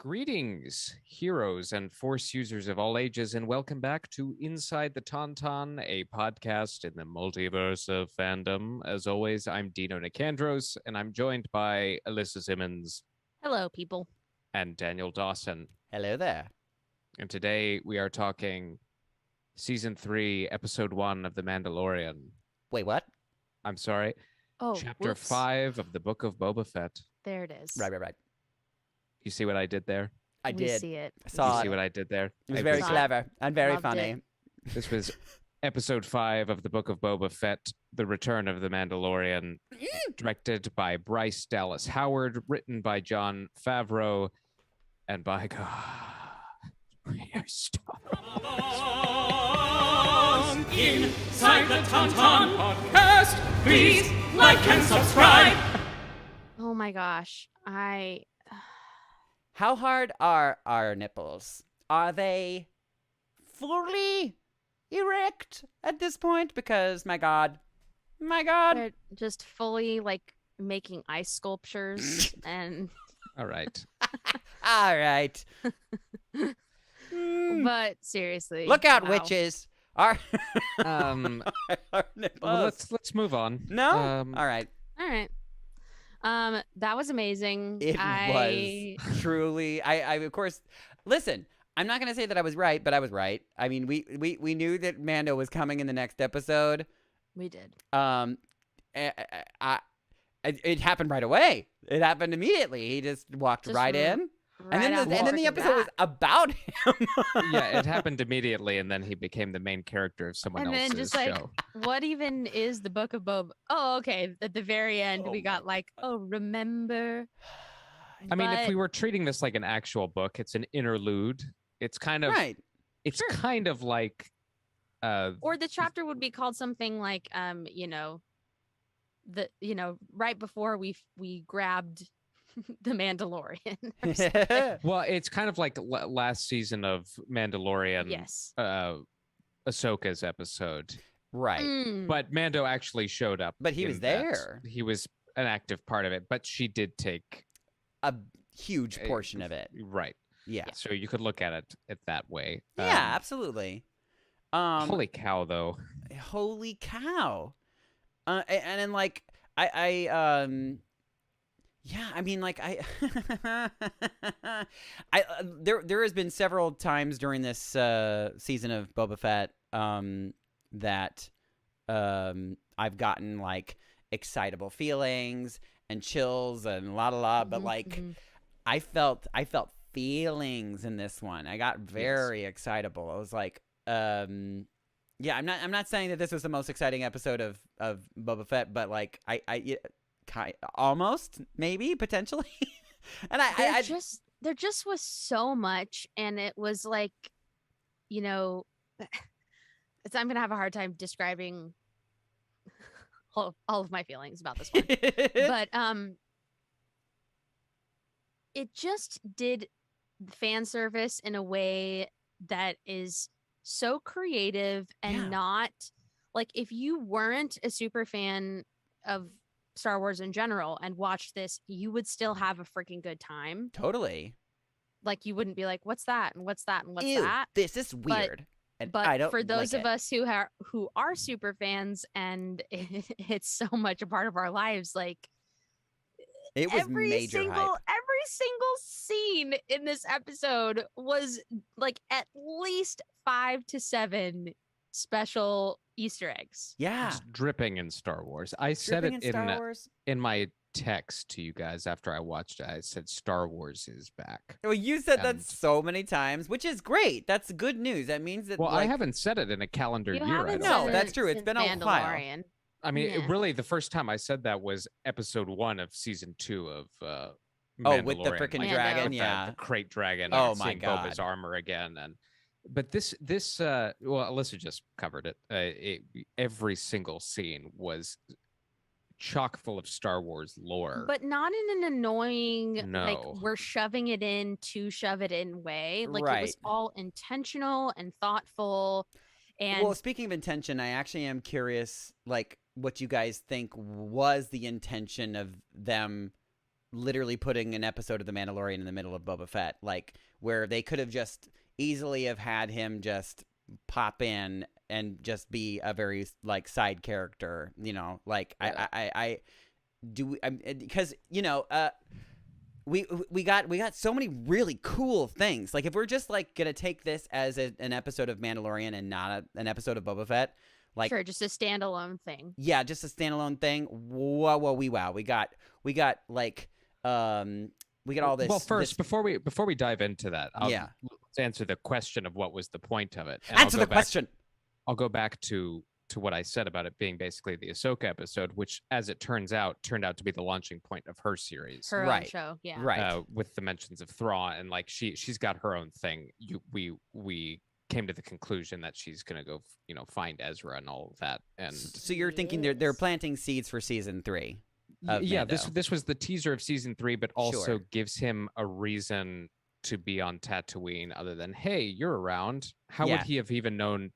Greetings, heroes and Force users of all ages, and welcome back to Inside the Tauntaun, a podcast in the multiverse of fandom. As always, I'm Dino Nicandros, and I'm joined by Alyssa Simmons. Hello, people. And Daniel Dawson. Hello there. And today we are talking Season 3, Episode 1 of The Mandalorian. Wait, what? I'm sorry. Oh, Chapter whoops. 5 of the Book of Boba Fett. There it is. Right. You see what I did there? I We did. see it. I saw You it. see what I did there? It was very Saw it. clever and very Loved funny. it. This was Episode 5 of the Book of Boba Fett, The Return of the Mandalorian, directed by Bryce Dallas Howard, written by Jon Favreau, and by God, we are Star Wars. Inside the Tauntaun podcast, please like and subscribe. Oh my gosh. How hard are our nipples? Are they fully erect at this point? Because my God. They're just fully making ice sculptures and All right. All right. but seriously. Look out, wow. witches. Our, Um, our nipples. well, let's move on. No? All right. All right. That was amazing. It was truly. I of course. Listen, I'm not gonna say that I was right, but I was right. I mean, we knew that Mando was coming in the next episode. We did. It happened right away. It happened immediately. He just walked Just right in, and then out the the episode was about him. yeah, it happened immediately, and then he became the main character of someone And then else's just show. what even is the Book of Boba? Oh, okay. At the very end, Oh we got remember. I mean, if But- we were treating this like an actual book, it's an interlude. It's kind of Right. It's Sure. kind of like Or the chapter would be called something like right before we grabbed the Mandalorian. or something. well, it's kind of like last season of Mandalorian. Yes. Ahsoka's episode. Right. Mm. But Mando actually showed up. But he in was that. there. He was an active part of it, but she did take A huge portion of it. right. Yeah. So you could look at it that way. Yeah. Absolutely. Holy cow, though. Holy cow. And then yeah, I mean, there has been several times during this season of Boba Fett that I've gotten excitable feelings and chills and but Mhm. I felt feelings in this one. I got very excitable. I was like, yeah, I'm not saying that this was the most exciting episode of Boba Fett, but almost, maybe, potentially. And there just was so much, and it was I'm gonna have a hard time describing all of my feelings about this one. But it just did fan service in a way that is so creative and Yeah. not if you weren't a super fan of Star Wars in general and watched this, you would still have a freaking good time. Totally. You wouldn't be like, what's that and what's that and what's Ew, that? this is weird. And I But don't for those like of it. us who are super fans and it's so much a part of our lives, It was every major single hype. scene in this episode was at least 5 to 7 special Easter eggs. Yeah. It's dripping in Star Wars. I said Dripping it in Star Wars. in my text to you guys after I watched it. I said Star Wars is back. Well, you said that And- so many times, which is great. That's good news. That means that. Well, I haven't said it in a calendar You year. I haven't don't No, said think. that's it true. It's since been a while. Mandalorian. I mean, Yeah. really, the first time I said that was episode 1 of season 2 of Oh, with the Mandalorian, frickin' Mando. dragon, with yeah. the crate dragon. Oh and my seeing Boba's God. armor again, but this well, Alyssa just covered it. Every single scene was chock full of Star Wars lore. But not in an annoying, No. we're shoving it in to shove it in way. It was Right. all intentional and thoughtful. And Well, speaking of intention, I actually am curious, what you guys think was the intention of them literally putting an episode of The Mandalorian in the middle of Boba Fett, like where they could have just easily have had him just pop in and just be a very like side character, you know, like Yeah. I do because you know we got so many really cool things. Like if we're just like gonna take this as an episode of Mandalorian and not an episode of Boba Fett, like sure, just a standalone thing. yeah, just a standalone thing. Wow. We got like we got all this. Well, first, this, before we dive into that, Yeah. let's answer the question of what was the point of it. And answer the question. I'll go back to what I said about it being basically the Ahsoka episode, which, as it turns out, turned out to be the launching point of her series. Her own Right. show, yeah. Right. With the mentions of Thrawn, and like she's got her own thing. We came to the conclusion that she's gonna go, find Ezra and all of that. And So you're thinking they're planting seeds for season 3. yeah, Mando. this was the teaser of season 3, but also Sure. gives him a reason to be on Tatooine other than, hey, you're around. How Yeah. would he have even known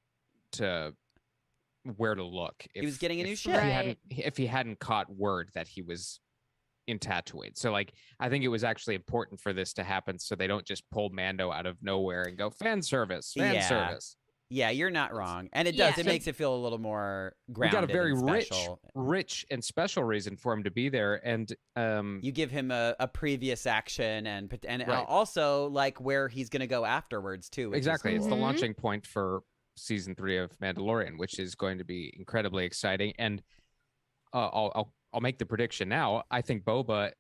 to where to look if He was getting a new if ship. if he hadn't caught word that he was in Tatooine? So like, I think it was actually important for this to happen so they don't just pull Mando out of nowhere and go fan service. Yeah, you're not wrong, and it Yeah. does. It makes it feel a little more We grounded. got a very and special. rich and special reason for him to be there, and You give him a previous action and Right. also like where he's gonna go afterwards too. Which is exactly, it's the cool. launching point for season 3 of Mandalorian, which is going to be incredibly exciting. And I'll make the prediction now. I think Boba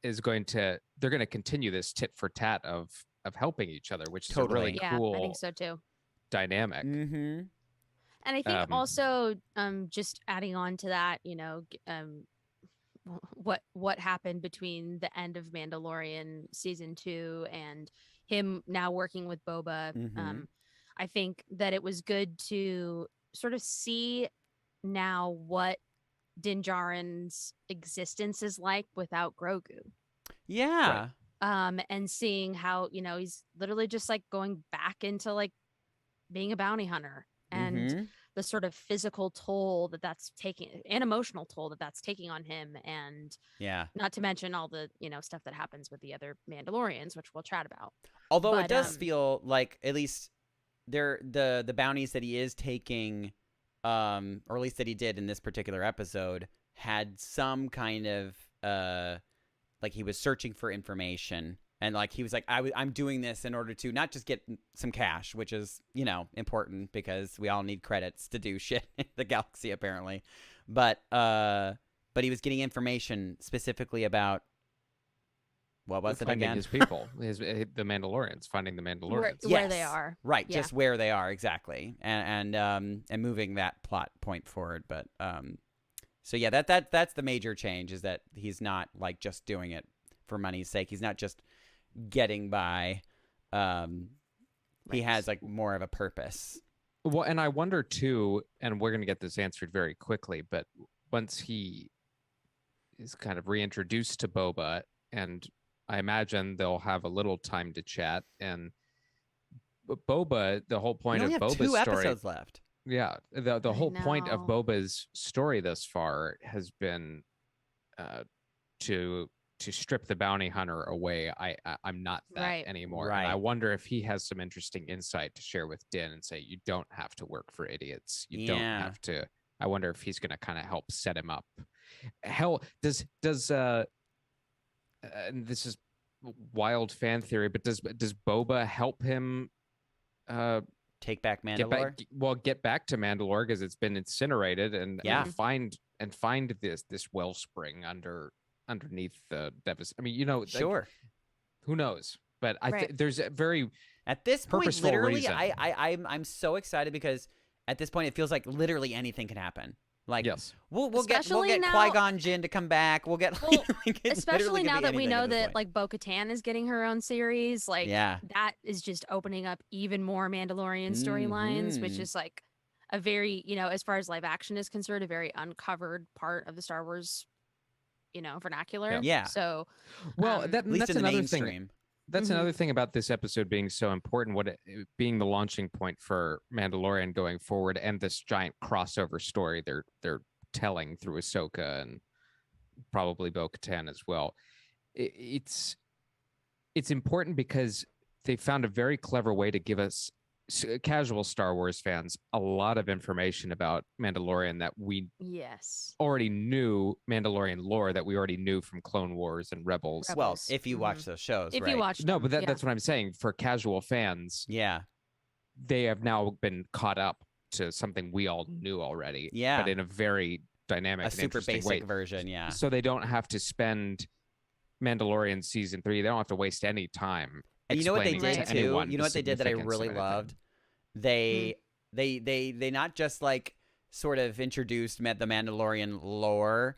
is they're going to continue this tit for tat of helping each other, which is Totally. a really Yeah, I cool think so too. dynamic. Mm-hmm. And I think also, just adding on to that, what happened between the end of Mandalorian season 2 and him now working with Boba. Mhm. I think that it was good to sort of see now what Din Djarin's existence is like without Grogu. Yeah. And seeing how, he's literally just like going back into like being a bounty hunter and Mhm. the sort of physical toll that's taking, and emotional toll that's taking on him, and Yeah. not to mention all the stuff that happens with the other Mandalorians, which we'll chat about. Although it But, does feel like at least the bounties that he is taking, or at least that he did in this particular episode, had some kind of like he was searching for information, and like he was like, I'm doing this in order to not just get some cash, which is important because we all need credits to do shit in the galaxy apparently, but he was getting information specifically about. What was it Finding again? his people, the Mandalorians, finding the Mandalorians. Where they Yes. are. Right, Yeah. just where they are exactly, and moving that plot point forward. But so yeah, that's the major change, is that he's not like just doing it for money's sake. He's not just getting by. He has like more of a purpose. Well, and I wonder too, and we're going to get this answered very quickly, but once he is kind of reintroduced to Boba, and I imagine they'll have a little time to chat, and Boba, the whole point We only of have Boba's 2 story, episodes left. yeah, the I whole point of know. Boba's story thus far has been to strip the bounty hunter away. I'm not that Right. anymore. And I Right. wonder if he has some interesting insight to share with Din and say, you don't have to work for idiots. You don't Yeah. have to. I wonder if he's going to kind of help set him up. Hell, does and this is wild fan theory, but does Boba help him Take back get Mandalore. get back to Mandalore because it's been incinerated, and Yeah. find this wellspring underneath the deficit. I mean, like, Sure. who knows? But Right. there's a very At this point, purposeful literally, reason. I'm so excited because at this point it feels like literally anything can happen. Like yes. we'll Especially get now- Qui-Gon Jinn to come back. We'll get Well, like, it Especially literally could now be that we anything know at this that point. like Bo-Katan is getting her own series, like Yeah. that is just opening up even more Mandalorian storylines, which Mhm. is like a very, as far as live action is concerned, a very uncovered part of the Star Wars, vernacular. Yeah. So, Well, um, at least that's in the another thing. mainstream. That's Mhm. another thing about this episode being so important, it being the launching point for Mandalorian going forward, and this giant crossover story they're telling through Ahsoka and probably Bo-Katan as well. it's important because they found a very clever way to give us casual Star Wars fans a lot of information about Mandalorian that we already knew, Mandalorian lore that we already knew from Clone Wars and Rebels. Well, if you watch those shows, if right? you watch No, but that's what I'm saying. For casual fans, Yeah. they have now been caught up to something we all knew already. Yeah. But in a very dynamic A and super interesting basic way. version, yeah. So they don't have to spend Mandalorian season 3. They don't have to waste any time. And you know what they explaining did to too? anyone You know the what they did that I significance of really anything. loved? They not just like sort of introduced the Mandalorian lore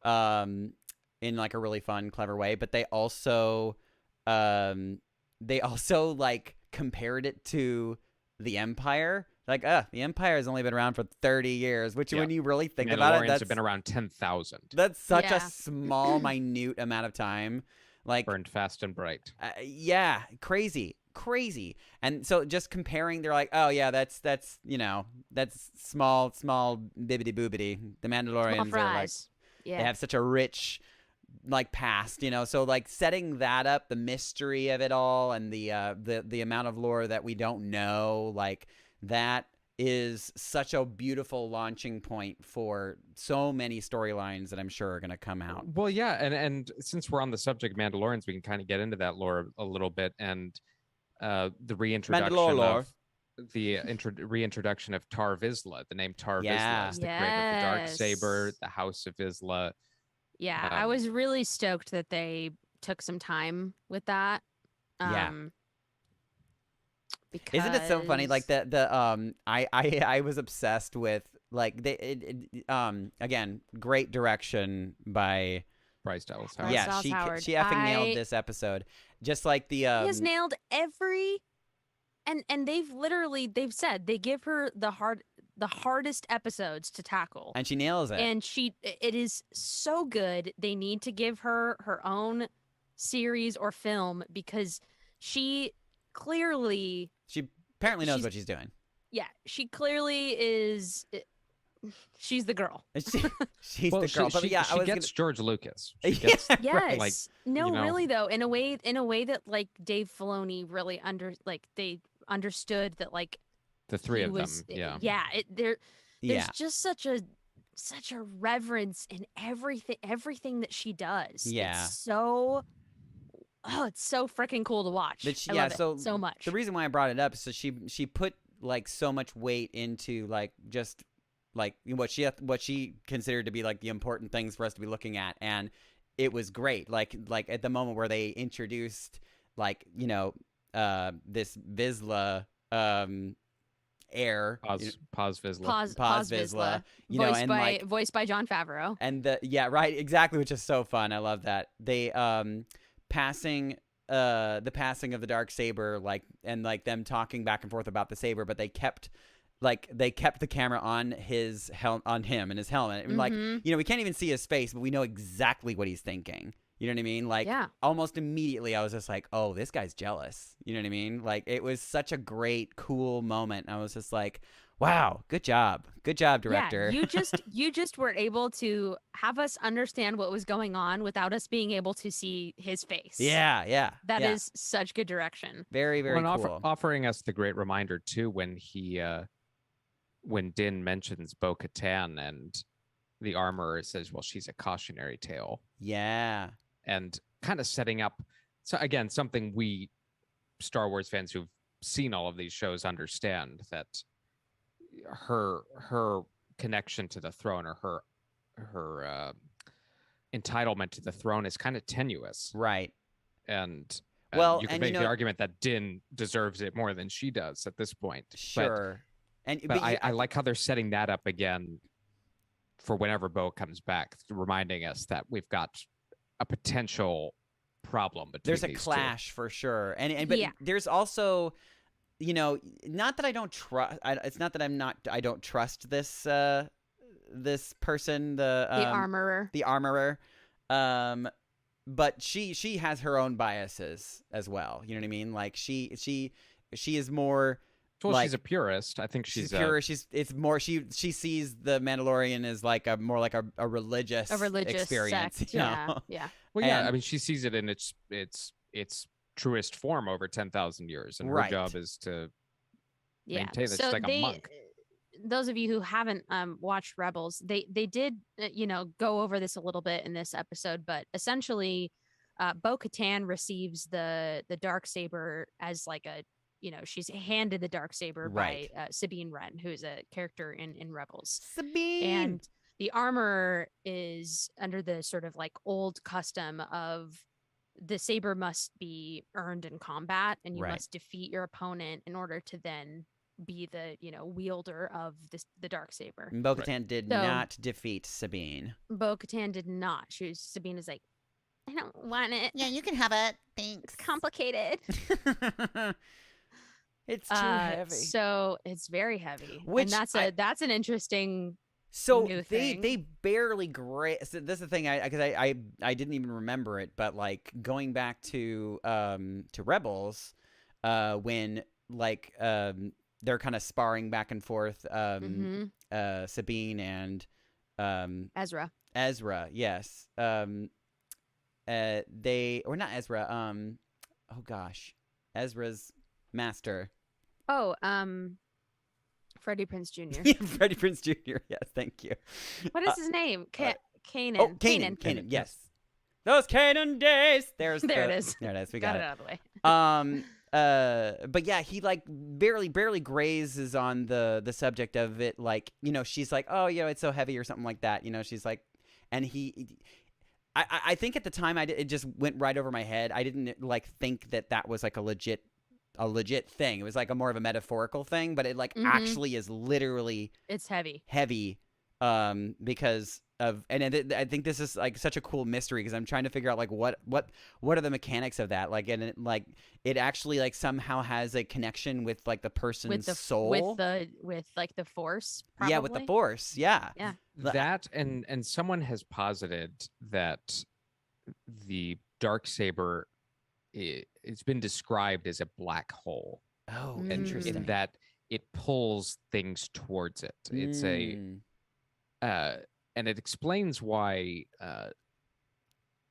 in like a really fun, clever way, but they also like compared it to the Empire. Like, the Empire has only been around for 30 years, which when you really think about it, Mandalorians have been around 10,000. That's such a small, minute amount of time. Like burned fast and bright. Yeah, crazy. And so just comparing, they're like, oh yeah, that's small bibbity boobity. The Mandalorians are like, they have such a rich like past, so like setting that up, the mystery of it all, and the amount of lore that we don't know, like that is such a beautiful launching point for so many storylines that I'm sure are going to come out. Well, yeah, and since we're on the subject of Mandalorians, we can kind of get into that lore a little bit, and the reintroduction of Tar Vizsla. The name Tar Vizsla is the creator of the Dark Saber, the House of Vizsla. Yeah, I was really stoked that they took some time with that. Because... Isn't it so funny? Like I was obsessed with like again, great direction by Bryce Dallas Howard. Yeah, she effing nailed this episode. Just like the he has nailed every and they've said they give her the hardest episodes to tackle. And she nails it. And it is so good. They need to give her her own series or film because she apparently knows what she's doing. Yeah, she clearly is. She's the girl. She's the girl. But yeah, she gets George Lucas. She gets, gets, yes. Like, really though, in a way that like Dave Filoni really they understood that like the three of them. Yeah. Yeah. There's just such a reverence in everything that she does. Yeah. It's so freaking cool to watch. I love it so much. The reason why I brought it up is so she put like so much weight into like just like what she considered to be like the important things for us to be looking at, and it was great. Like at the moment where they introduced like this Vizsla heir, Paz Vizsla, Paz Vizsla, voiced by Jon Favreau, and exactly, which is so fun. I love that they the passing of the Dark Saber, and them talking back and forth about the saber, but they kept the camera on him and his helmet. And we can't even see his face, but we know exactly what he's thinking. You know what I mean? Like, almost immediately I was just like, oh, this guy's jealous. You know what I mean? Like, it was such a great, cool moment. I was just like, wow, good job, director. Yeah, you just were able to have us understand what was going on without us being able to see his face. Yeah. That is such good direction. Very, very cool. Offering us the great reminder too when Din mentions Bo-Katan and the armorer says, well, she's a cautionary tale. Yeah. And kind of setting up, so again, something we Star Wars fans who've seen all of these shows understand, that her connection to the throne, or her entitlement to the throne, is kind of tenuous. Right. And you can make the argument that Din deserves it more than she does at this point. Sure. But I like how they're setting that up again for whenever Bo comes back, reminding us that we've got a potential problem between there's a these clash two. For sure. But there's also, not that I don't trust. It's not that I don't trust this this person, the armorer. But she has her own biases as well. You know what I mean? Like she is more. Well, she's a purist. I think she's pure. She sees the Mandalorian as like a religious experience. Sect, Yeah. Well, yeah, And- I mean, she sees it in its truest form over 10,000 years, and her Right. job is to Yeah. maintain it. She's So like a monk. those of you who haven't watched Rebels, they did go over this a little bit in this episode, but essentially, Bo-Katan receives the Dark Saber as like a she's handed the Dark Saber Right. by Sabine Wren, who is a character in Rebels, Sabine. and the armor is under the sort of like old custom of the saber must be earned in combat, and you Right. must defeat your opponent in order to then be the wielder of the Dark Saber. Bo-Katan did So- not defeat Sabine. Bo-Katan did not. Sabine is like, I don't want it. Yeah, you can have it. Thanks. It's complicated. It's too heavy. So it's very heavy. Which and that's an interesting. So new they thing. barely graze. So this is the thing, because I didn't even remember it, but like going back to Rebels, when like they're kind of sparring back and forth, Mhm. Sabine and Ezra. Ezra, yes, they or not Ezra, oh gosh, Ezra's master. Oh, Freddie Prinze Jr. Freddie Prinze Jr. Yes, thank you. What is his name? Kanan. Oh, Kanan. Yes. Those Kanan days. There it is. There it is. We Got got it it. out of the way. But yeah, he like barely grazes on the subject of it. Like, she's like, oh, it's so heavy or something like that. She's like, and I think at the time it just went right over my head. I didn't like think that was like a legit thing. It was like a more of a metaphorical thing, but it like Mhm. actually is literally It's heavy. because of, and I think this is like such a cool mystery, because I'm trying to figure out like what are the mechanics of that, like, and it actually like somehow has a connection with like the person's With the soul, with like the Force. Probably. yeah, with the Force, yeah. That and someone has posited that the Dark Saber, it's been described as a black hole, Oh, Mm. interesting. in that it pulls things towards it. It's Mm. and it explains why, if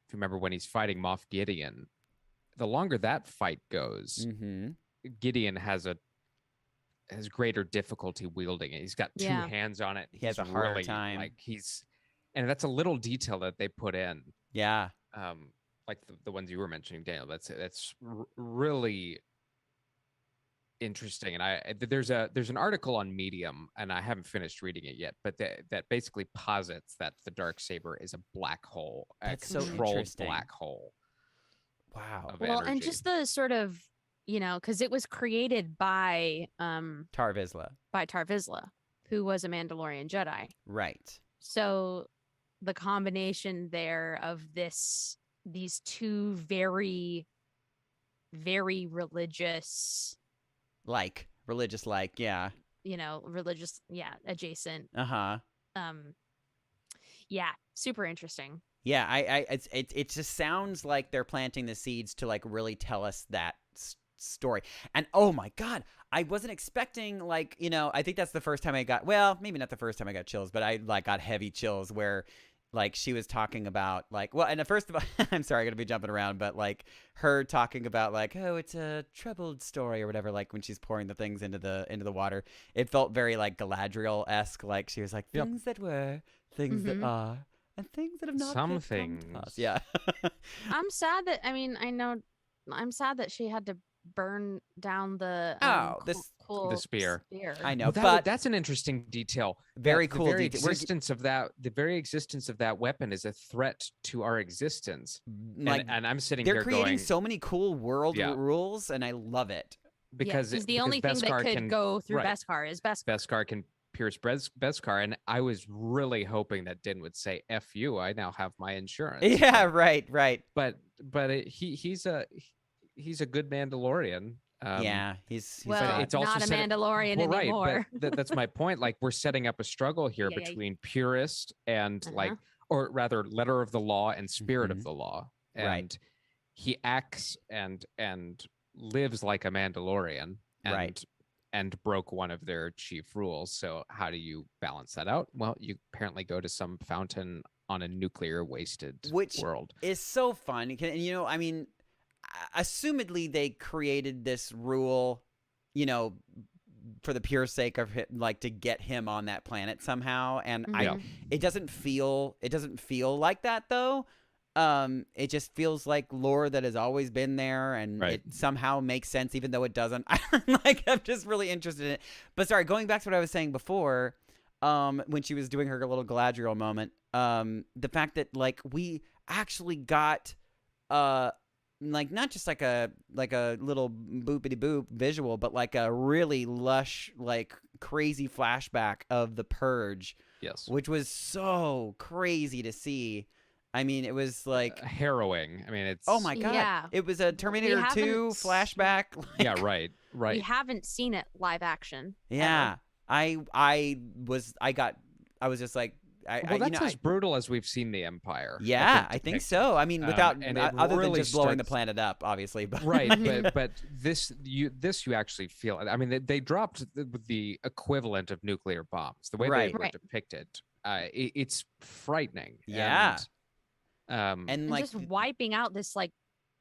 you remember when he's fighting Moff Gideon, the longer that fight goes, Mhm. Gideon has greater difficulty wielding it. He's got two Yeah. hands on it. He has He's a harder really, time. Like and that's a little detail that they put in. Yeah. Like the ones you were mentioning, Daniel. That's really interesting. And there's an article on Medium, and I haven't finished reading it yet, but that basically posits that the Dark Saber is a black hole, That's a so controlled interesting. black hole Wow. of Well, energy. and just the sort of because it was created by Tar Vizsla. Tar Vizsla, who was a Mandalorian Jedi. Right. So the combination there of these two very, very religious, Like religious, like, yeah. religious, adjacent. Uh-huh. Super interesting. Yeah, it just sounds like they're planting the seeds to like really tell us that story. And oh my god, I wasn't expecting like, I think that's the first time I got, well, maybe not the first time I got chills, but I like got heavy chills where like she was talking about like, well, and the first of all, I'm sorry, I'm gonna be jumping around, but like her talking about like, oh, it's a troubled story or whatever, like when she's pouring the things into the water, it felt very like Galadriel-esque. Like she was like, Yep. things that were, things that Mhm. are, and things that have not Some yet come to things. pass. Yeah. I'm sad that I'm sad that she had to burn down the the spear. I know, Well, but that's an interesting detail. very that cool The very detail. We're- existence of that weapon is a threat to our existence. like And I'm sitting they're here creating going, so many cool world Yeah. rules, and I love it. because the only thing that Beskar could can, go through right. Beskar is Beskar. Beskar can pierce Beskar, and I was really hoping that Din would say "F you." I now have my insurance. Yeah, right. but he's a good Mandalorian. Yeah, he's Well, not. it's also not a set- Mandalorian well, right, anymore. but that's my point. Like we're setting up a struggle here Yeah, yeah. between purist and like, Uh-huh. or rather, letter of the law and spirit Mhm. of the law. And Right. he acts and lives like a Mandalorian, Right. and broke one of their chief rules. So how do you balance that out? Well, you apparently go to some fountain on a nuclear wasted Which world. is so fun. And, you know, I mean, assumedly they created this rule, you know, for the pure sake of it, like to get him on that planet somehow. And it doesn't feel like that though. It just feels like lore that has always been there, and it somehow makes sense, even though it doesn't. Like, I'm just really interested in it. But sorry, going back to what I was saying before, when she was doing her little Galadriel moment, the fact that like we actually got, like not just like a little boopity boop visual, but like a really lush, like crazy flashback of the Purge. Yes, which was so crazy to see. I mean, it was like harrowing. I mean, it's oh my god, Yeah. it was a Terminator 2 flashback. Like, yeah, right. We haven't seen it live action. Yeah, ever. I was just like, that's as brutal as we've seen the Empire. Yeah, I think so. I mean, without other really than just blowing the planet up, obviously. But right, but this you actually feel. I mean, they dropped the equivalent of nuclear bombs. The way they were depicted, it's frightening. Yeah. And like just wiping out this like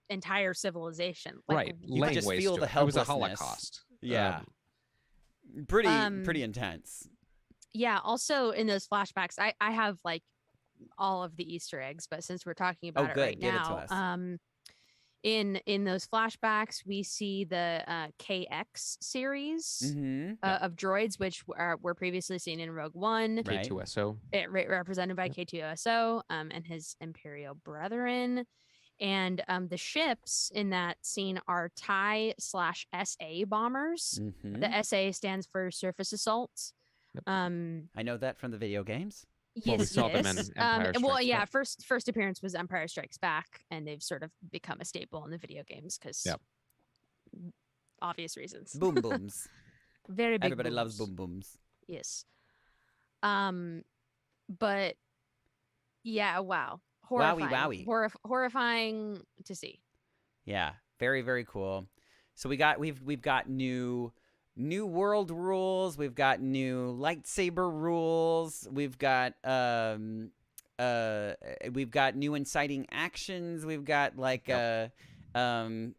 entire civilization. Like, right. You could just feel the helplessness. It was a Holocaust. Yeah. Pretty intense. Yeah. Also in those flashbacks, I have like all of the Easter eggs, but since we're talking about it right Give now, it to us. in those flashbacks, we see the KX series of droids, which were previously seen in Rogue One. K2SO. Represented by K2SO and his Imperial brethren. And the ships in that scene are TIE/SA bombers. The SA stands for Surface Assault. Yep. I know that from the video games. Well, we saw them in Empire Strikes Back. First appearance was Empire Strikes Back, and they've sort of become a staple in the video games because obvious reasons. Boom booms. Very big. Everybody loves boom booms. Yes. But yeah, wow. Horrifying. Wowie. Horrifying to see. Yeah, very, very cool. So we've got new world rules. We've got new lightsaber rules. We've got new inciting actions. We've got like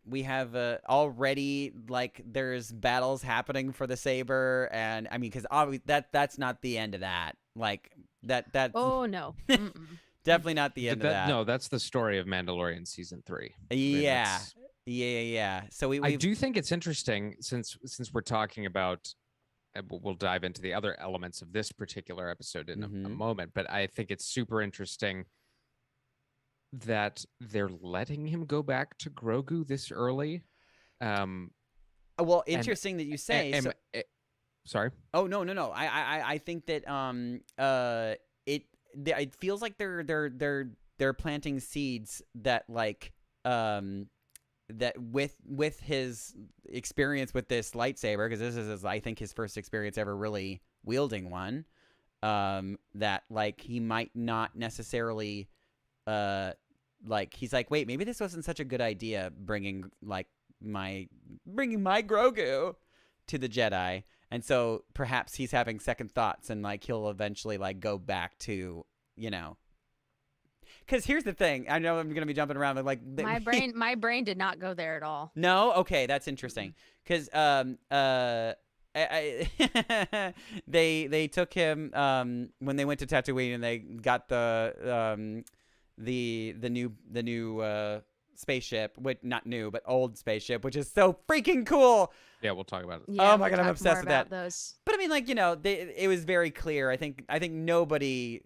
we have already like there's battles happening for the saber, and I mean because that's not the end of that. Like that. Oh no. Definitely not the end of that. No, that's the story of Mandalorian season 3. Yeah. Yeah. So I do think it's interesting since we're talking about. We'll dive into the other elements of this particular episode in a moment, but I think it's super interesting that they're letting him go back to Grogu this early. Well, interesting that you say. Sorry. Oh no. I think that it feels like they're planting seeds that like that with his experience with this lightsaber, because this is I think his first experience ever really wielding one, that like he might not necessarily like he's like, wait, maybe this wasn't such a good idea bringing my Grogu to the Jedi. And so perhaps he's having second thoughts, and like he'll eventually like go back to, you know. Because here's the thing, I know I'm gonna be jumping around, but like my brain did not go there at all. No, okay, that's interesting. Because they took him when they went to Tatooine, and they got the new spaceship, which not new but old spaceship, which is so freaking cool. Yeah, we'll talk about it. Yeah, oh my god, I'm obsessed with that. Those. But I mean, like, you know, it was very clear. I think nobody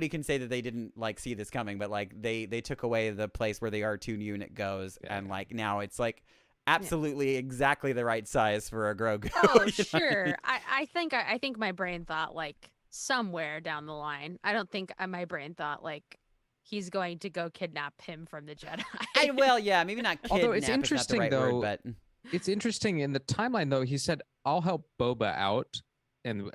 can say that they didn't like see this coming, but like they took away the place where the R2 unit goes, and like now it's like absolutely exactly the right size for a Grogu. Oh sure, I think my brain thought like somewhere down the line. I don't think my brain thought like he's going to go kidnap him from the Jedi. Well, yeah, maybe not kidnap. Although it's interesting, is not the right word, but it's interesting in the timeline though. He said, "I'll help Boba out," and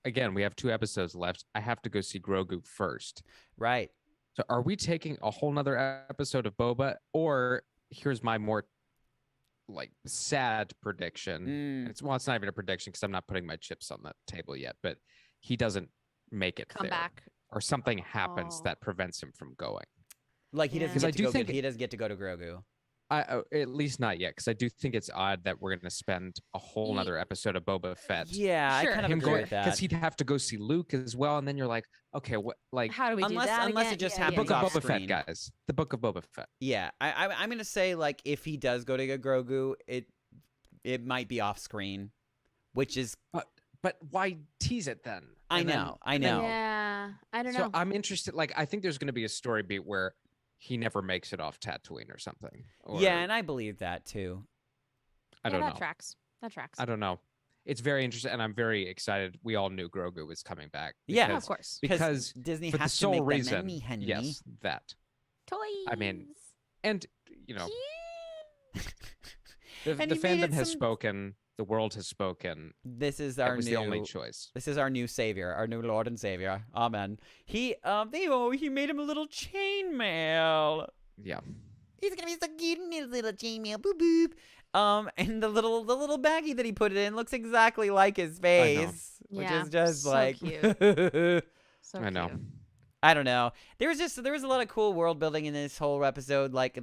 again, we have 2 episodes left. I have to go see Grogu first. Right. So, are we taking a whole nother episode of Boba, or here's my more like sad prediction? It's not even a prediction because I'm not putting my chips on the table yet. But he doesn't make it Come there. back. or something happens Oh. that prevents him from going. Like he Yeah. doesn't 'Cause get I to do go. think- He doesn't get to go to Grogu. At least not yet, because I do think it's odd that we're going to spend a whole Ye- nother episode of Boba Fett. Yeah, Sure. I kind of Him agree going with that. because he'd have to go see Luke as well, and then you're like, okay, what? Like How do we do that? Unless again? it just Yeah, happens Book of off Boba screen. Fett, guys. The Book of Boba Fett. Yeah, I'm gonna say like if he does go to get Grogu, it might be off screen, which is But why tease it then? I And then- know. Yeah, I don't So know. I'm interested. Like, I think there's going to be a story beat where he never makes it off Tatooine or something. Or, yeah, and I believe that too. I don't know. That tracks. That tracks. I don't know. It's very interesting, and I'm very excited. We all knew Grogu was coming back. Yeah. Oh, of because- course. because Disney for the has to sole make reason, them money, honey. yes, that. Toys. I mean, and you know, the And he made fandom it has some- spoken. The world has spoken. This is That our was new. the only choice. This is our new savior, our new Lord and Savior. Amen. He he made him a little chainmail. Yeah. He's gonna be so cute in his little chainmail. Boop boop. And the little baggie that he put it in looks exactly like his face, which Yeah, is just so like cute. So I know. cute. I don't know. There was a lot of cool world building in this whole episode, like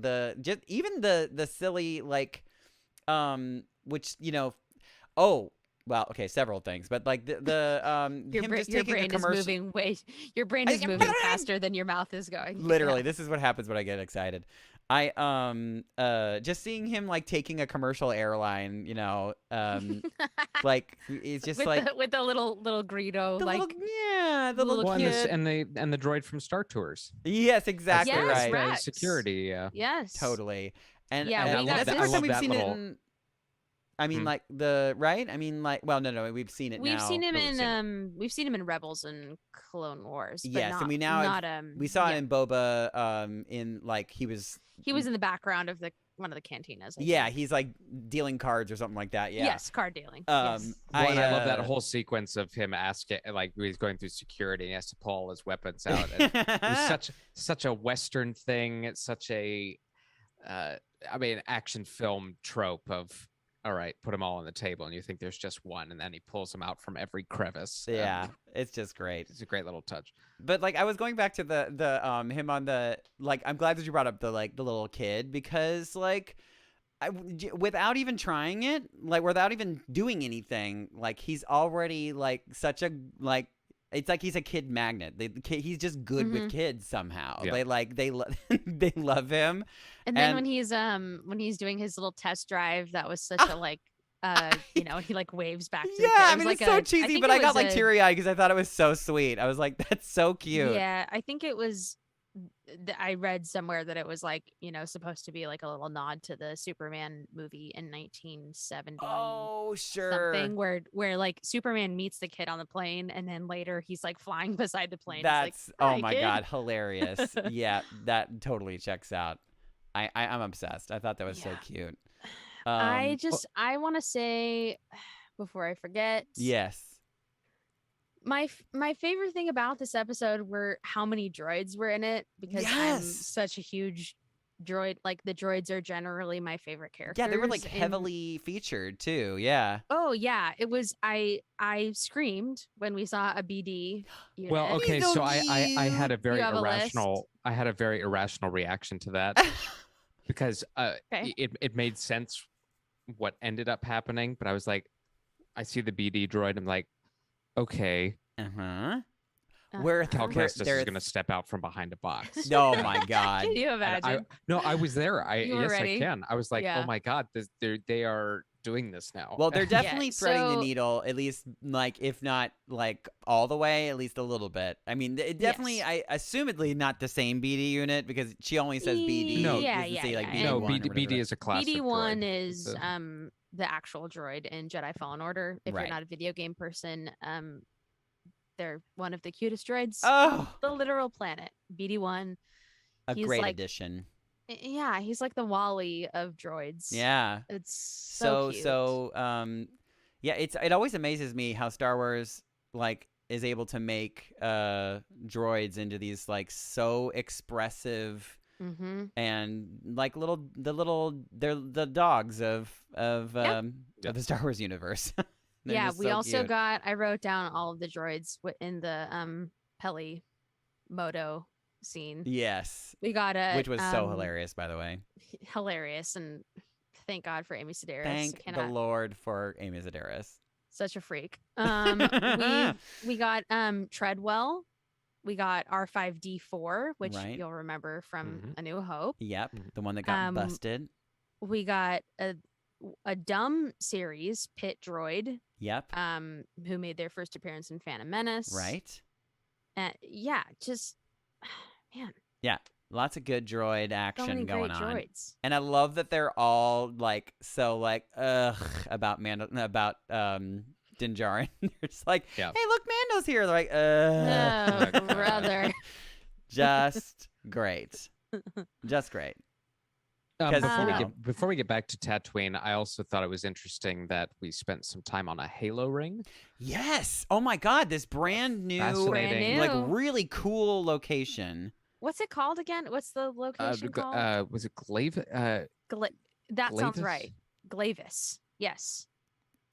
even the silly like which several things, but like the Your, him bra- just your taking a brain is commercial. moving way. Your brain is moving faster than your mouth is going. Literally, this is what happens when I get excited. Just seeing him like taking a commercial airline, like it's just with like the little Greedo, the like little the little little Well, kid. and the droid from Star Tours. Yes, exactly Yes, right. right. The security. Yeah. yes, Totally. And Yeah, and we got that's the that- first I time love we've that seen it little- in. I mean, Hmm. like the right. I mean, like no, we've seen it We've now. seen him No, we've in seen it. we've seen him in Rebels and Clone Wars. But Yes, not, and we now not We saw yeah. it in Boba. In like he was. He was in the background of one of the cantinas. I Yeah, think. he's like dealing cards or something like that. Yeah. Yes, card dealing. Um, Yes. Well, and I love that uh, whole sequence of him asking, like, he's going through security and he has to pull all his weapons out. And it was such a Western thing. It's such a, action film trope of, all right, put them all on the table, and you think there's just one, and then he pulls them out from every crevice. Yeah, it's just great. It's a great little touch. But like I was going back to the him on the like I'm glad that you brought up the little kid because like without even trying it, like without even doing anything, like he's already like such a like it's like he's a kid magnet. He's just good with kids somehow. Yeah. They like they love him. And then and- when he's doing his little test drive, that was such a like he like waves back to the Yeah, kid. It I was mean like it's so a- cheesy, think but it I got was like a- teary eyed because I thought it was so sweet. I was like, that's so cute. Yeah, I think it was. I read somewhere that it was like supposed to be like a little nod to the Superman movie in 1970. Oh sure. Something where like Superman meets the kid on the plane, and then later he's like flying beside the plane. That's It's like, oh my "Hi, kid." god, hilarious. Yeah, that totally checks out. I'm obsessed. I thought that was so Yeah. cute. I want to say before I forget. Yes. My favorite thing about this episode were how many droids were in it because I'm Yes. such a huge droid. Like the droids are generally my favorite characters. Yeah, they were like in- heavily featured too. Yeah. Oh yeah, it was. I screamed when we saw a BD. Unit. Well, okay, so so I had a very have a irrational reaction to that because Okay. it made sense what ended up happening, but I was like, I see the BD droid, I'm like, okay, Uh-huh. Uh-huh. Where Cal where- Kestis is there's- going to step out from behind a box. Oh my god. Can you And imagine? I was there. You were Yes, ready? I can. I was like, Yeah. oh my god, they are doing this now. Well, they're definitely Yeah, threading the so- needle, at least like if not like all the way, at least a little bit. I mean, it definitely, Yes. I assumedly not the same BD unit because she only says BD. No, It yeah, doesn't yeah, say, like, yeah, BD1 no, or whatever BD that- is a classic. BD1 droid. is The- the actual droid in Jedi Fallen Order. If Right. you're not a video game person, they're one of the cutest droids Oh, on the literal planet. BD1. a He's great like- addition. Yeah, he's like the Wally of droids. Yeah. It's so cute. Yeah, it always amazes me how Star Wars like is able to make droids into these like so expressive Mm-hmm. and like they're the dogs of the Star Wars universe. They're Yeah, just we so also cute. got. I wrote down all of the droids in the Peli moto scene. Yes. We got a Which was so hilarious, by the way. hilarious, and thank God for Amy Sedaris. Thank the Lord for Amy Sedaris. Such a freak. We got Treadwell. We got R5D4, which Right. you'll remember from Mhm. A New Hope. Yep, the one that got busted. We got a dumb series, Pit Droid, Yep. who made their first appearance in Phantom Menace. Right. Yeah, just man, Yeah, lots of good droid so action many going great on. droids. And I love that they're all like so like about Din Djarin. They're just like, Yeah. hey, look, Mando's here. They're like, Oh, brother. Just great. Just great. 'Cause- Before we get back to Tatooine, I also thought it was interesting that we spent some time on a Halo ring. Yes. Oh my God, this brand new, Fascinating. like Brand new. really cool location. What's it called again? What's the location called? Was it Glaive? That sounds Glavis? right. Glavis. Yes.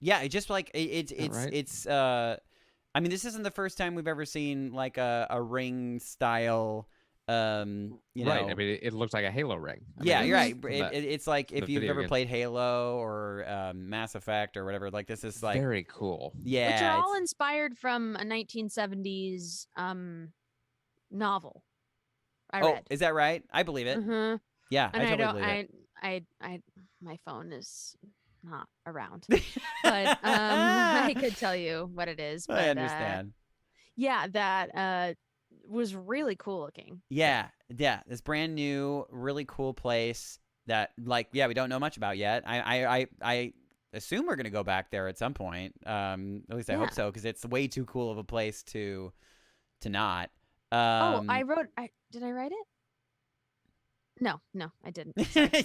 Yeah, it just like it's right? it's I mean, this isn't the first time we've ever seen like a ring style you know. Right. I mean, it looked like a Halo ring. I Yeah, mean, you're right. from It's like if the you've video ever game. played Halo or Mass Effect or whatever, like this is like very cool. yeah, Which are all it's- inspired from a 1970s novel. I oh, read. is that right? I believe it. Mm-hmm. Yeah, And I I totally don't. believe it. I my phone is not around, but I could tell you what it is. But, I understand. Yeah, that was really cool looking. Yeah, this brand new, really cool place that, like, yeah, we don't know much about yet. I assume we're gonna go back there at some point. At least I hope Yeah. so, because it's way too cool of a place to not. I wrote. Did I write it? No, I didn't.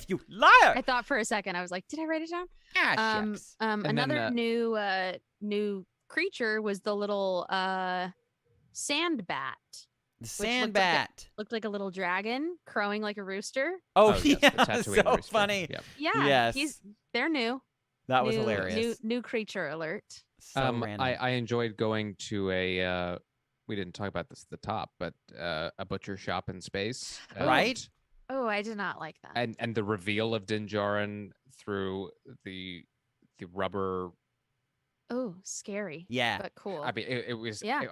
You liar! I thought for a second. I was like, did I write it down? Ah, shucks. then, Another new creature was the little sand bat. The looked like sand a- bat. Looked like a little dragon crowing like a rooster. Oh, yes, the yeah, Tatooine so rooster. funny. Yep. Yeah, Yes. they're new. That was New- hilarious. New creature alert. So random. I enjoyed going to a. We didn't talk about this at the top, but a butcher shop in space. Right? Oh, I did not like that. And the reveal of Din Djarin through the rubber. Oh, scary. Yeah. But cool. I mean, it was. Yeah.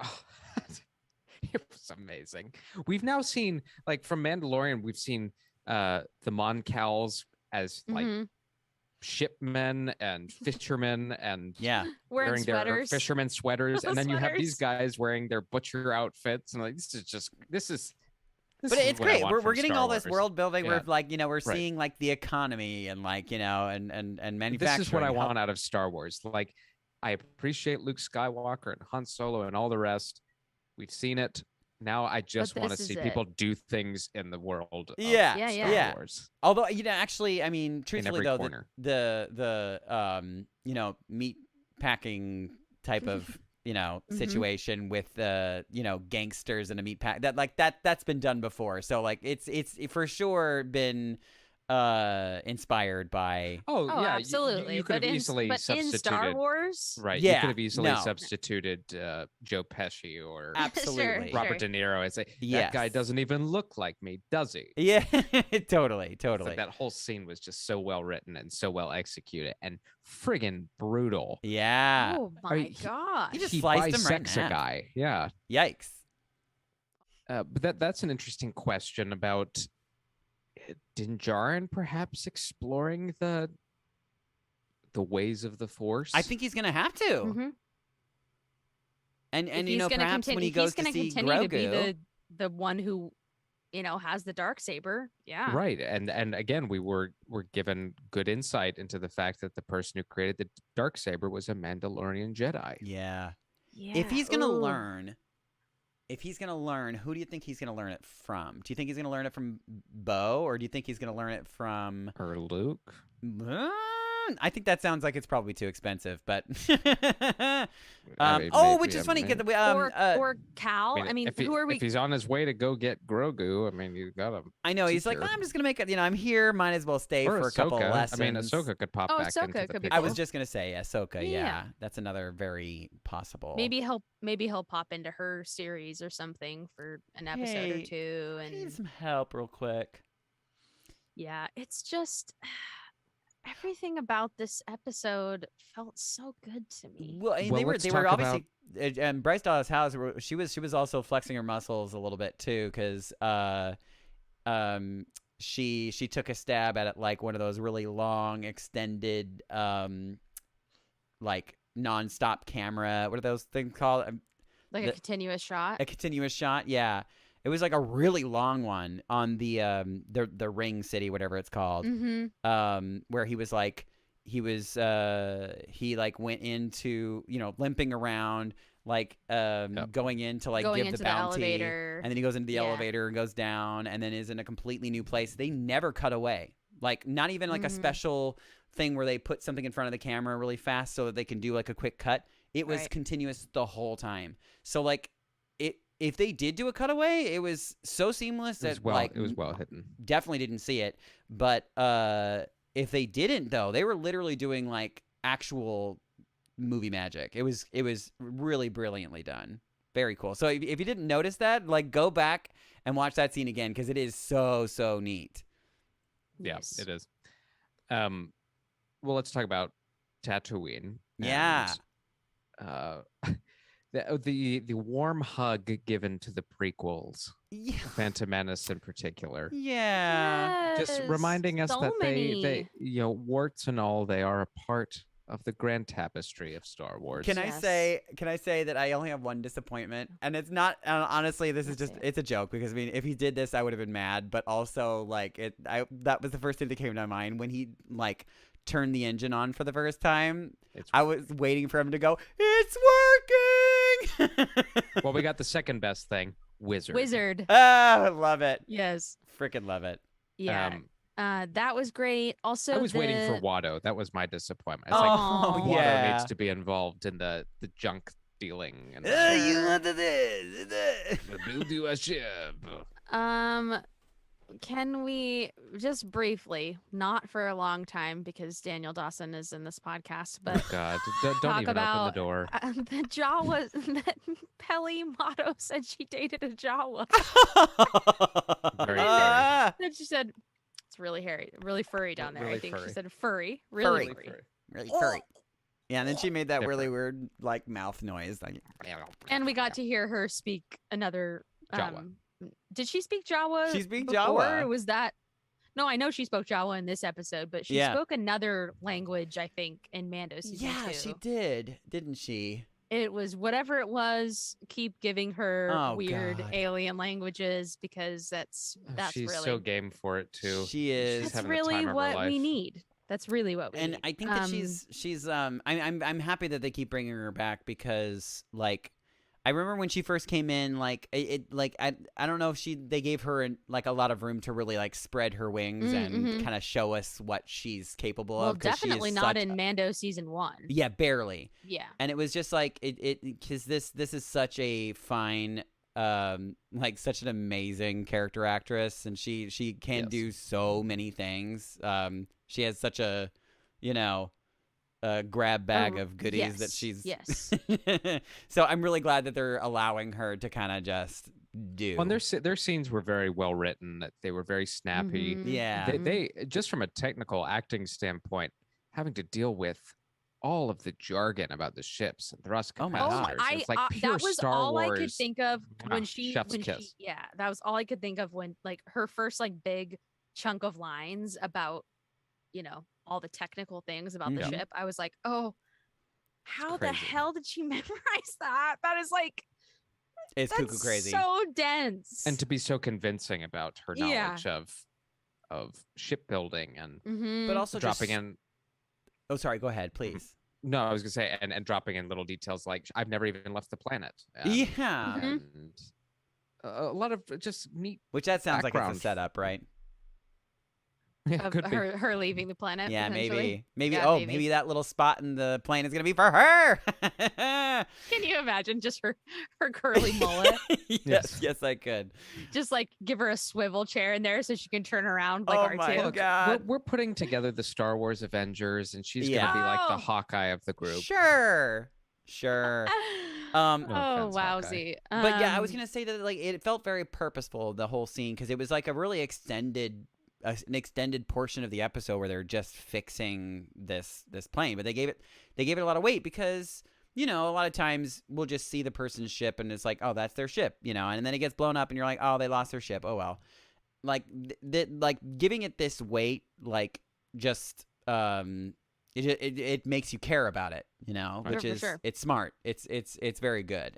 It was amazing. We've now seen, like, from Mandalorian, we've seen the Mon Cals as like Mhm. shipmen and fishermen and Yeah. Wearing their sweaters. fisherman sweaters, and then you have these Sweaters. guys wearing their butcher outfits, and like this is. But it's what I great. want We're from getting Star all this Wars. world building. Yeah. We're like, you know, we're Right. seeing like the economy and like, you know, and manufacturing. This is what I How- want out of Star Wars. Like, I appreciate Luke Skywalker and Han Solo and all the rest. We've seen it. Now I just want to this see is it. people do things in the world. Of Yeah, Yeah, Star yeah. Wars. Although, you know, actually, I mean, truthfully every though, corner. the you know, meat packing type of, you know, Mhm. situation with you know, gangsters and a meat pack that's been done before. So like it's for sure been inspired by Oh, Oh, yeah, absolutely. You could but have in, easily but in substituted. Star Wars, Right. You Yeah, could have easily no. substituted Joe Pesci or absolutely. Robert De Niro and say, that Yes. guy doesn't even look like me, does he? Yeah, totally. It's like that whole scene was just so well written and so well executed and friggin' brutal. Yeah. oh I my mean, gosh. He just He sliced him right in bisects a half. guy. Yeah. Yikes. But that's an interesting question about Din Djarin perhaps exploring the ways of the Force. I think he's gonna have to. Mhm. And If you he's know, gonna perhaps when he if goes he's to gonna see continue to be Grogu, the one who, you know, has the dark saber. Yeah. Right. And again, we're given good insight into the fact that the person who created the dark saber was a Mandalorian Jedi. yeah. Yeah. If he's gonna Ooh. learn, who do you think he's gonna learn it from? Do you think he's gonna learn it from Bo, or do you think he's gonna learn it from? Or Luke. I think that sounds like it's probably too expensive, but which is funny. Or Cal. I mean, who are we? If he's on his way to go get Grogu, I mean, you got him. I know he's like, I'm just gonna make it. I'm here. Might as well stay or for a couple of lessons. I mean, Ahsoka could pop back Ahsoka into the could be picture. I was just gonna say Ahsoka. Yeah, Yeah. that's another very possible. Maybe he'll pop into her series or something for an episode or two. I And need some help real quick. yeah, it's just everything about this episode felt so good to me. Well, and they let's were talk obviously, and Bryce Dallas Howard, she was also flexing her muscles a little bit too, because she took a stab at it, like one of those really long, extended, like nonstop camera. What are those things called? Like a continuous shot. A continuous shot, yeah. It was like a really long one on the Ring City, whatever it's called. Mm-hmm. Where he was like, he went into, limping around, like going in to like Going give into the the bounty, elevator. and then he goes into the Yeah. elevator and goes down, and then is in a completely new place. They never cut away, like not even like a special thing where they put something in front of the camera really fast so that they can do like a quick cut. It was continuous the whole time. So like if they did do a cutaway, it was so seamless that it was well hidden. Definitely didn't see it. But if they didn't, though, they were literally doing like actual movie magic. It was really brilliantly done. Very cool. So if you didn't notice that, like go back and watch that scene again, because it is so neat. Yes. Yeah, it is. Well, let's talk about Tatooine. Yeah. And, the warm hug given to the prequels, Yeah. Phantom Menace in particular. Yeah. Just reminding us so that many. they warts and all, they are a part of the grand tapestry of Star Wars. Can I say that I only have one disappointment, and it's not honestly, this is just it's a joke, because I mean, if he did this I would have been mad, but also like that was the first thing that came to my mind when he like turned the engine on for the first time. I was waiting for him to go, "It's working." Well, we got the second best thing, Wizard. I love it. Yes. Freaking love it. Yeah. That was great. Also, I was waiting for Watto. That was my disappointment. I was like, Watto needs to be involved in the junk dealing. And You want this? build you a ship. Can we just briefly, not for a long time because Daniel Dawson is in this podcast, but Oh God, don't talk even about open the door. The Jawa that Peli Motto said she dated a Jawa. Very Then she said it's really hairy, really furry down there. Really I think furry. she said furry, really Furry. furry. Really furry. Yeah, and then she made that really weird like mouth noise. Like, And we got to hear her speak another Jawa. Did she speak Jawa? She speak before? Jawa. Or was that? No, I know she spoke Jawa in this episode, but she spoke another language, I think, in Mando season 2. she did, didn't she? It was whatever it was. Keep giving her weird God. alien languages, because that's She's really so game for it too. She is. that's having the really time of her what we life. need. That's really what we And need. I think that she's I'm happy that they keep bringing her back, because like I remember when she first came in, like I don't know if they gave her like a lot of room to really like spread her wings and kind of show us what she's capable well, of. 'Cause she is definitely not such in Mando season 1. Yeah, barely. Yeah. And it was just like because this is such a fine like such an amazing character actress, and she can do so many things. She has such a grab bag of goodies that she's So I'm really glad that they're allowing her to kind of just do. Well, and their scenes were very well written. That they were very snappy. Yeah. They just from a technical acting standpoint, having to deal with all of the jargon about the ships and thrust Oh my capacitors. God. It's like pure that was Star all Wars. I could think of when she chef's kiss. that was all I could think of when like her first like big chunk of lines about all the technical things about the ship. I was like, oh, how the hell did she memorize that? That is like it's cuckoo crazy. So dense. And to be so convincing about her knowledge of shipbuilding and But also dropping in. Oh, sorry. Go ahead, please. No, I was gonna say, and dropping in little details like I've never even left the planet. And a lot of just neat. Which that sounds like it's background. a setup, right? Yeah, of could be. her leaving the planet. Yeah, potentially. maybe. Yeah, Oh, maybe. maybe that little spot in the plane is gonna be for her. Can you imagine just her curly mullet? Yes, I could. Just like give her a swivel chair in there so she can turn around like Oh R2. my Look, God. we're putting together the Star Wars Avengers, and she's Yeah. gonna be like the Oh! Hawkeye of the group. Sure. No Oh, offense, Hawkeye. wowsy. But yeah, I was gonna say that like it felt very purposeful, the whole scene, because it was like a really an extended portion of the episode where they're just fixing this plane, but they gave it a lot of weight because a lot of times we'll just see the person's ship and it's like, oh, that's their ship, and then it gets blown up and you're like, oh, they lost their ship, oh well. Like like giving it this weight, like just it makes you care about it, which is sure. it's smart. It's very good.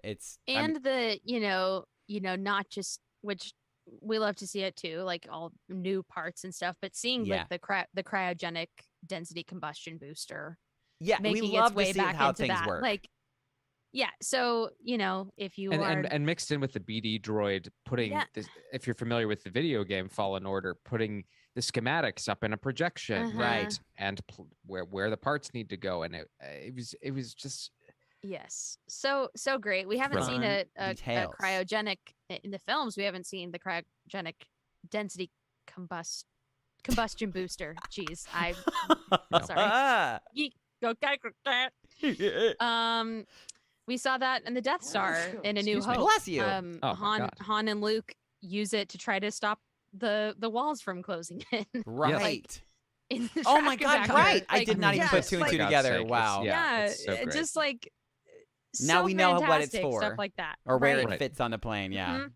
Not just, which we love to see it too, like all new parts and stuff, but seeing Yeah. like the cryogenic density combustion booster Yeah, we making love its way to see back how into things that. work. Like, yeah, so if you are And mixed in with the BD droid, putting Yeah. this, if you're familiar with the video game Fallen Order, putting the schematics up in a projection, Uh-huh. right, and where the parts need to go, and it was just yes, so great. We haven't seen Fun a details. cryogenic in the films. We haven't seen the cryogenic density combustion booster. Jeez, sorry. Geek, okay. We saw that in the Death Star in A New Excuse me. Hope. Bless you. Oh, my God. Han and Luke use it to try to stop the walls from closing in. Right. in the Oh my tractor God, back there. right. I Like, did not even put yes, two and like- two For God's together. sake, Wow. Yeah, it's so great. just like Now so we know what it's fantastic, for. stuff like that, Or where right? it fits on the plane. Yeah. Mhm.